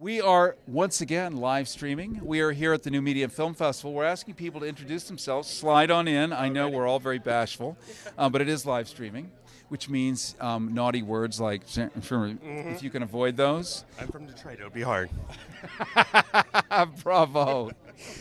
We are once again live streaming. We are here at the New Media Film Festival. We're asking people to introduce themselves. Slide on in. I know we're all very bashful, but it is live streaming, which means naughty words like, if you can avoid those. I'm from Detroit. It would be hard. Bravo.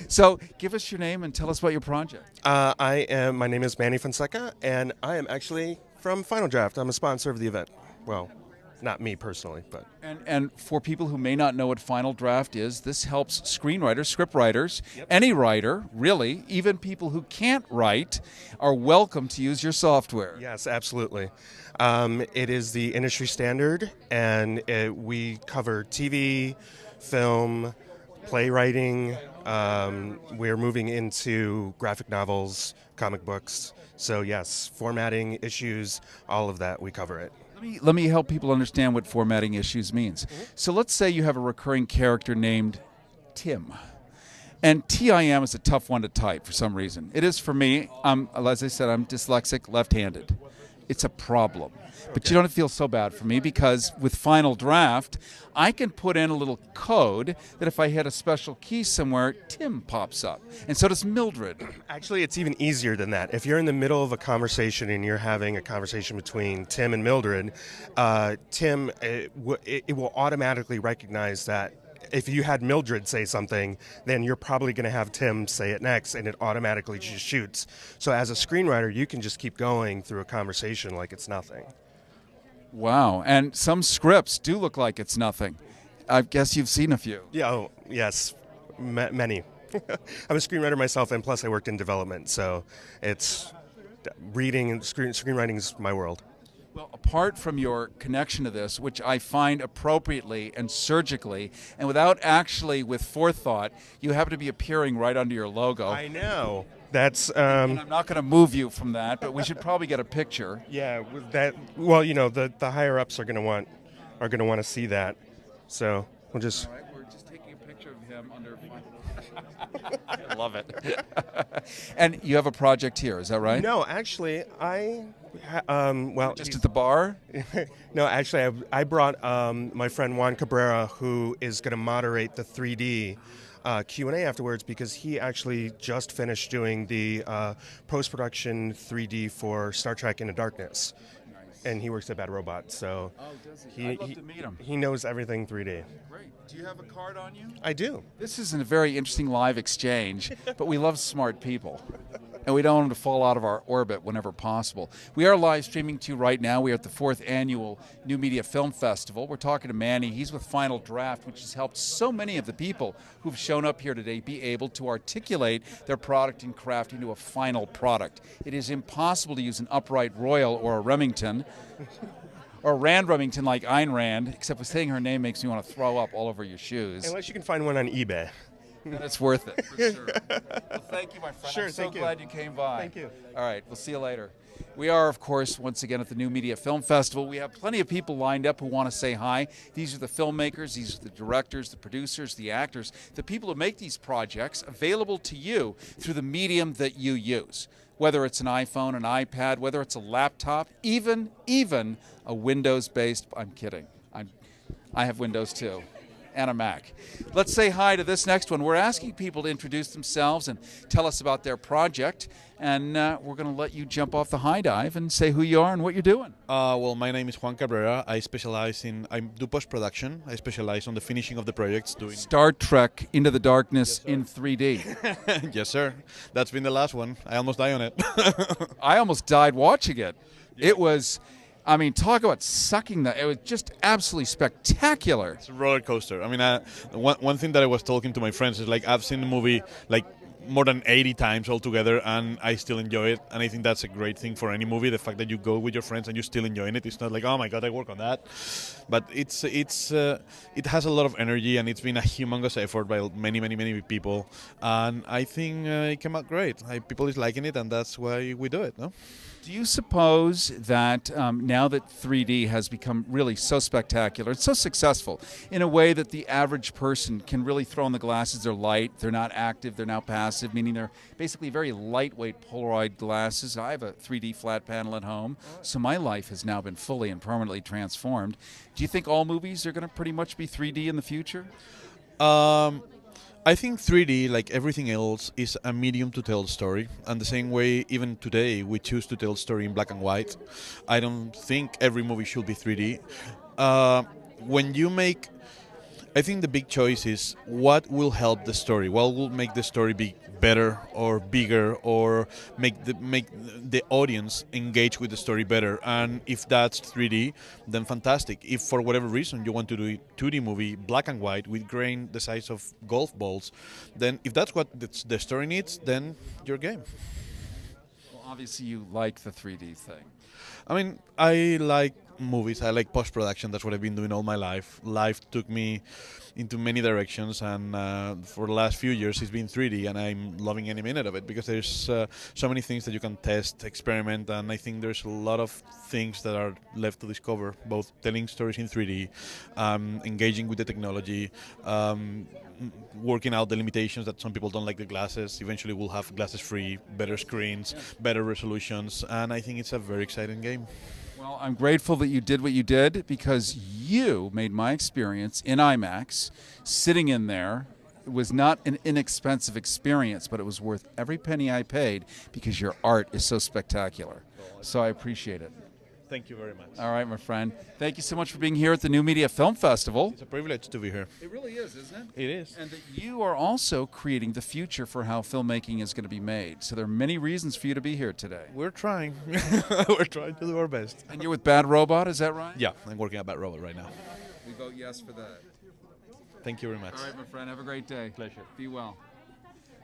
So give us your name and tell us about your project. My name is Manny Fonseca, and I am actually from Final Draft. I'm a sponsor of the event. Well, not me personally, but... And for people who may not know what Final Draft is, this helps screenwriters, script writers, any writer, really, even people who can't write, are welcome to use your software. Yes, absolutely. It is the industry standard, and we cover TV, film, playwriting. We're moving into graphic novels, comic books. So yes, formatting issues, all of that, we cover it. Let me help people understand what formatting issues means. So let's say you have a recurring character named Tim. And TIM is a tough one to type for some reason. It is for me. As I said, I'm dyslexic, left-handed. It's a problem. But you don't feel so bad for me because with Final Draft, I can put in a little code that if I hit a special key somewhere, Tim pops up. And so does Mildred. Actually, it's even easier than that. If you're in the middle of a conversation and you're having a conversation between Tim and Mildred, Tim, it will automatically recognize that if you had Mildred say something, then you're probably going to have Tim say it next, and it automatically just shoots. So as a screenwriter, you can just keep going through a conversation like it's nothing. Wow. And some scripts do look like it's nothing. I guess you've seen a few. Yeah, oh, yes, many. I'm a screenwriter myself, and plus I worked in development, so it's reading and screenwriting is my world. Well, apart from your connection to this, which I find appropriately and surgically, and without actually with forethought, you happen to be appearing right under your logo. I know. That's. And I'm not going to move you from that, but we should probably get a picture. Yeah, that. Well, you know, the higher ups are going to want to see that, so we'll just. All right, we're just taking a picture of him under. I love it. And you have a project here, is that right? No, actually, Just at the bar? No, actually, I brought my friend Juan Cabrera, who is going to moderate the 3D Q&A afterwards, because he actually just finished doing the post-production 3D for Star Trek Into Darkness. Nice. And he works at Bad Robot, so does he? I'd love to meet him. He knows everything 3D. Great. Do you have a card on you? I do. This is a very interesting live exchange, but we love smart people. And we don't want them to fall out of our orbit whenever possible. We are live streaming to you right now. We are at the 4th Annual New Media Film Festival. We're talking to Manny. He's with Final Draft, which has helped so many of the people who've shown up here today be able to articulate their product and craft into a final product. It is impossible to use an upright Royal or a Remington, or Rand Remington like Ayn Rand, except for saying her name makes me want to throw up all over your shoes. Unless you can find one on eBay. That's worth it, for sure. Well, thank you, my friend. Sure, I'm so thank you. glad you came by. Thank you. All right, we'll see you later. We are, of course, once again at the New Media Film Festival. We have plenty of people lined up who want to say hi. These are the filmmakers, these are the directors, the producers, the actors, the people who make these projects available to you through the medium that you use. Whether it's an iPhone, an iPad, whether it's a laptop, even a Windows-based, I'm kidding. I have Windows too. And a Mac. Let's say hi to this next one. We're asking people to introduce themselves and tell us about their project, and we're going to let you jump off the high dive and say who you are and what you're doing. Well, my name is Juan Cabrera. I do post-production. I specialize on the finishing of the projects. Doing Star Trek Into the Darkness in 3D. Yes, sir. That's been the last one. I almost died on it. I almost died watching it. It was... talk about sucking it was just absolutely spectacular. It's a roller coaster. One thing that I was talking to my friends is I've seen the movie more than 80 times altogether, and I still enjoy it. And I think that's a great thing for any movie. The fact that you go with your friends and you're still enjoying it. It's not like, oh my God, I work on that. But it has a lot of energy, and it's been a humongous effort by many people. And I think it came out great. People is liking it, and that's why we do it. No. Do you suppose that now that 3D has become really so spectacular, it's so successful in a way that the average person can really throw on the glasses, they're light, they're not active, they're now passive, passive, meaning they're basically very lightweight Polaroid glasses. I have a 3D flat panel at home, so my life has now been fully and permanently transformed. Do you think all movies are going to pretty much be 3D in the future? I think 3D, like everything else, is a medium to tell a story. And the same way, even today, we choose to tell a story in black and white. I don't think every movie should be 3D. When you make, I think the big choice is what will help the story. What will make the story be better or bigger, or make the audience engage with the story better. And if that's 3D, then fantastic. If for whatever reason you want to do a 2D movie, black and white, with grain the size of golf balls, then if that's what the story needs, then you're game. Well, obviously you like the 3D thing. I mean, I like movies. I like post-production. That's what I've been doing all my life. Life took me into many directions, and for the last few years it's been 3D, and I'm loving any minute of it because there's so many things that you can test, experiment, and I think there's a lot of things that are left to discover, both telling stories in 3D, engaging with the technology, working out the limitations that some people don't like the glasses. Eventually we'll have glasses free, better screens, better resolutions, and I think it's a very exciting game. Well, I'm grateful that you did what you did, because you made my experience in IMAX, sitting in there, it was not an inexpensive experience, but it was worth every penny I paid because your art is so spectacular. So I appreciate it. Thank you very much. All right, my friend. Thank you so much for being here at the New Media Film Festival. It's a privilege to be here. It really is, isn't it? It is. And that you are also creating the future for how filmmaking is going to be made. So there are many reasons for you to be here today. We're trying. We're trying to do our best. And you're with Bad Robot, is that right? Yeah, I'm working at Bad Robot right now. We vote yes for that. Thank you very much. All right, my friend. Have a great day. Pleasure. Be well.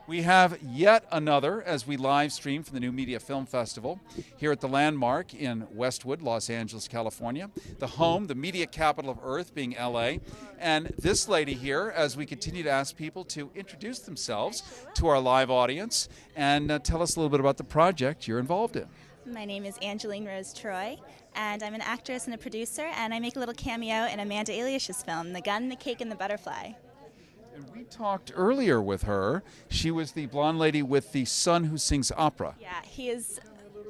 We have yet another as we live stream from the New Media Film Festival here at the Landmark in Westwood, Los Angeles, California. The home, the media capital of Earth being LA. And this lady here, as we continue to ask people to introduce themselves to our live audience and tell us a little bit about the project you're involved in. My name is Angeline Rose Troy, and I'm an actress and a producer, and I make a little cameo in Amanda Aliash's film, The Gun, the Cake, and the Butterfly. And we talked earlier with her. She was the blonde lady with the son who sings opera. Yeah, he is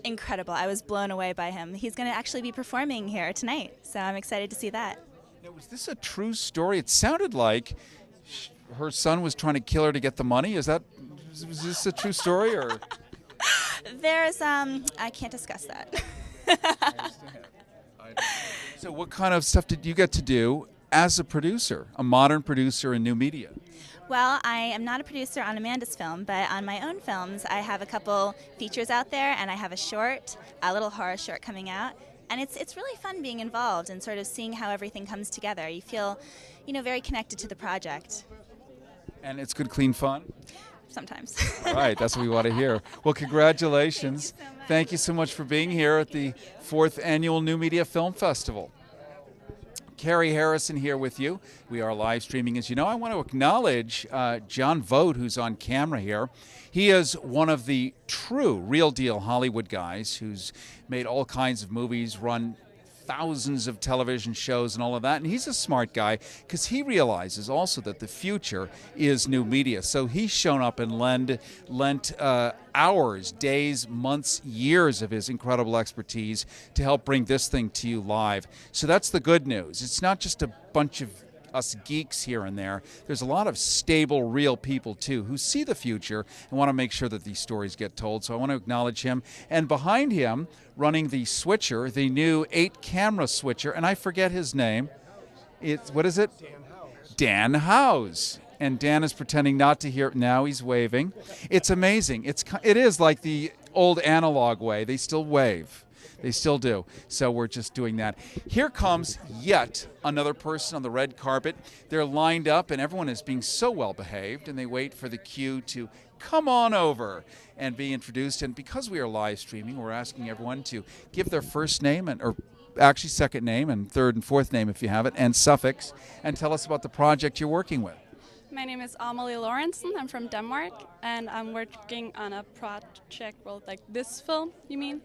incredible. I was blown away by him. He's going to actually be performing here tonight, so I'm excited to see that. Now, was this a true story? It sounded like her son was trying to kill her to get the money. Was this a true story, or? There's, I can't discuss that. I understand. So what kind of stuff did you get to do as a producer, a modern producer in new media? Well, I am not a producer on Amanda's film, but on my own films, I have a couple features out there, and I have a little horror short coming out. And it's really fun being involved and sort of seeing how everything comes together. You feel, very connected to the project. And it's good, clean fun? Sometimes. All right, that's what we want to hear. Well, congratulations. Thank you so much for being here at the 4th Annual New Media Film Festival. Cary Harrison here with you. We are live streaming, as you know. I want to acknowledge John Vogt, who's on camera here. He is one of the true, real-deal Hollywood guys who's made all kinds of movies, run thousands of television shows and all of that. And he's a smart guy because he realizes also that the future is new media. So he's shown up and lent hours, days, months, years of his incredible expertise to help bring this thing to you live. So that's the good news. It's not just a bunch of us geeks here and there. There's a lot of stable, real people, too, who see the future and want to make sure that these stories get told. So I want to acknowledge him. And behind him, running the switcher, the new 8-camera switcher, and I forget his name. What is it? Dan Howes. And Dan is pretending not to hear. Now he's waving. It's amazing. It is like the old analog way. They still wave. They still do. So we're just doing that. Here comes yet another person on the red carpet. They're lined up, and everyone is being so well behaved, and they wait for the cue to come on over and be introduced. And because we are live streaming, we're asking everyone to give their first name, or actually second name, and third and fourth name if you have it, and suffix, and tell us about the project you're working with. My name is Amelie Laureson. I'm from Denmark, and I'm working on a project, well, like this film, you mean?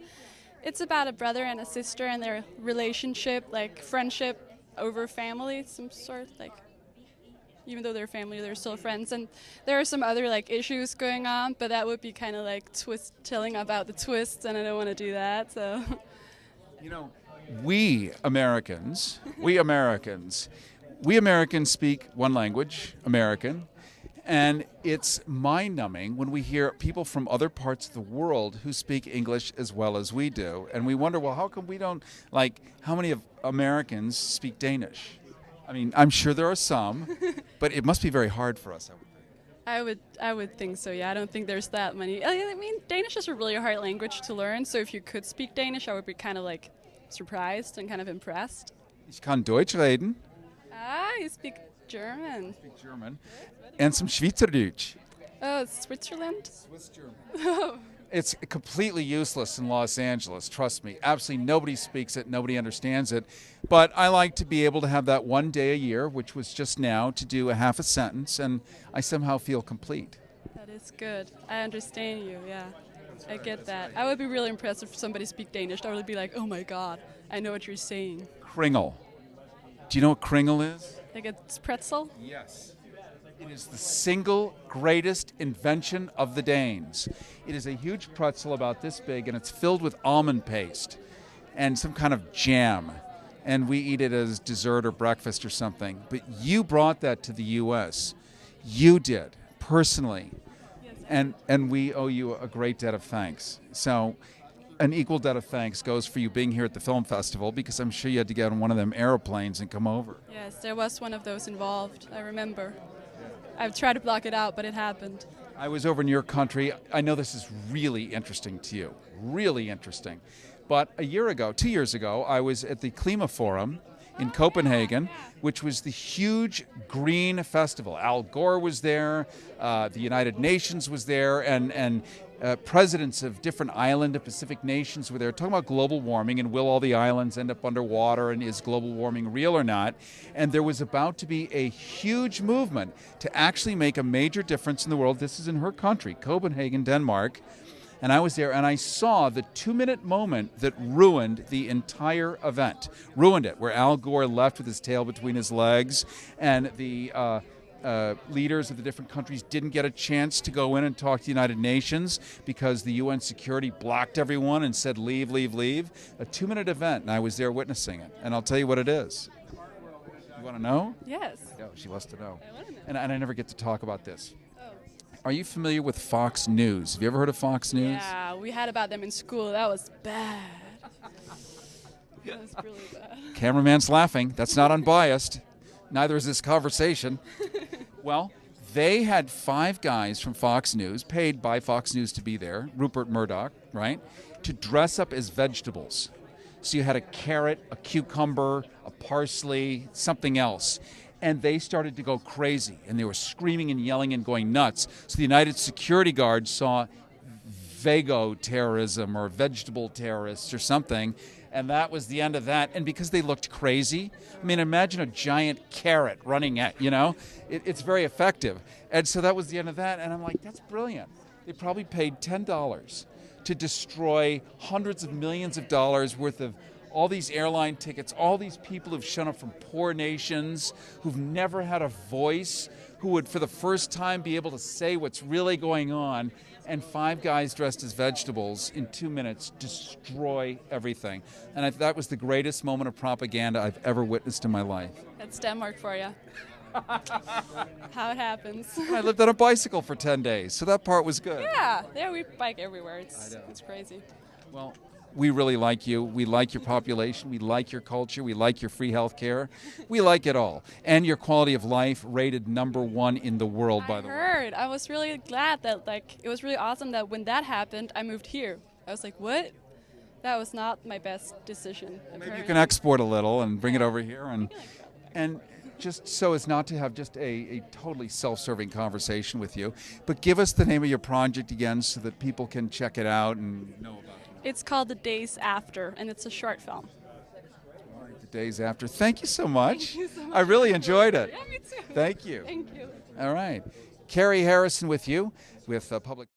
It's about a brother and a sister and their relationship, like friendship over family, some sort, like, even though they're family, they're still friends. And there are some other like issues going on, but that would be kind of like telling about the twists, and I don't want to do that. So, You know, we Americans speak one language, American, and it's mind-numbing when we hear people from other parts of the world who speak English as well as we do. And we wonder, well, how come we don't, like, how many of Americans speak Danish? I mean, I'm sure there are some, but it must be very hard for us, I would think. I would think so. Yeah, I don't think there's that many. I mean, Danish is a really hard language to learn. So if you could speak Danish, I would be kind of like surprised and kind of impressed. Ich kann Deutsch reden. Ah, you speak German. Speak German. And some Schweizerdeutsch. Oh, Switzerland? Swiss German. It's completely useless in Los Angeles, trust me. Absolutely nobody speaks it, nobody understands it. But I like to be able to have that one day a year, which was just now, to do a half a sentence, and I somehow feel complete. That is good. I understand you, yeah. I get that. I would be really impressed if somebody speak Danish. I would be like, oh my god, I know what you're saying. Kringle. Do you know what kringle is? Like it's pretzel? Yes. It is the single greatest invention of the Danes. It is a huge pretzel about this big, and it's filled with almond paste and some kind of jam. And we eat it as dessert or breakfast or something. But you brought that to the U.S. You did, personally. And we owe you a great debt of thanks. So an equal debt of thanks goes for you being here at the film festival, because I'm sure you had to get on one of them airplanes and come over. Yes, there was one of those involved, I remember. I've tried to block it out, but it happened. I was over in your country. I know this is really interesting to you, really interesting. But 2 years ago, I was at the Klima Forum in Copenhagen, which was the huge green festival. Al Gore was there, the United Nations was there, and presidents of different island and Pacific nations were there talking about global warming and will all the islands end up underwater, and is global warming real or not. And there was about to be a huge movement to actually make a major difference in the world. This is in her country, Copenhagen, Denmark. And I was there, and I saw the 2-minute moment that ruined the entire event. Ruined it, where Al Gore left with his tail between his legs, and the leaders of the different countries didn't get a chance to go in and talk to the United Nations because the UN security blocked everyone and said, leave, leave, leave. A 2-minute event, and I was there witnessing it. And I'll tell you what it is. You want to know? Yes. Yeah, she wants to know. I want to know. And I never get to talk about this. Are you familiar with Fox News? Have you ever heard of Fox News? Yeah, we had about them in school. That was bad. That was really bad. Cameraman's laughing. That's not unbiased. Neither is this conversation. Well, they had 5 guys from Fox News, paid by Fox News to be there, Rupert Murdoch, right, to dress up as vegetables. So you had a carrot, a cucumber, a parsley, something else. And they started to go crazy, and they were screaming and yelling and going nuts. So the United Security Guard saw Vago terrorism or vegetable terrorists or something, and that was the end of that. And because they looked crazy, I mean, imagine a giant carrot running at, it's very effective. And so that was the end of that, and I'm like, that's brilliant. They probably paid $10 to destroy hundreds of millions of dollars worth of all these airline tickets, all these people who've shown up from poor nations, who've never had a voice, who would for the first time be able to say what's really going on, and 5 guys dressed as vegetables in 2 minutes destroy everything. And that was the greatest moment of propaganda I've ever witnessed in my life. That's Denmark for you. How it happens. I lived on a bicycle for 10 days, so that part was good. Yeah, we bike everywhere. It's crazy. Well, we really like you. We like your population. We like your culture. We like your free health care. We like it all. And your quality of life, rated #1 in the world, by the way. I heard. I was really glad that, it was really awesome that when that happened, I moved here. I was like, what? That was not my best decision. Maybe you can export a little and bring it over here. And just so as not to have just a totally self-serving conversation with you, but give us the name of your project again so that people can check it out and know about it. It's called The Days After, and it's a short film. All right, The Days After. Thank you so much. Thank you so much. I really enjoyed it. Yeah, me too. Thank you. Thank you. All right. Cary Harrison with you with Public...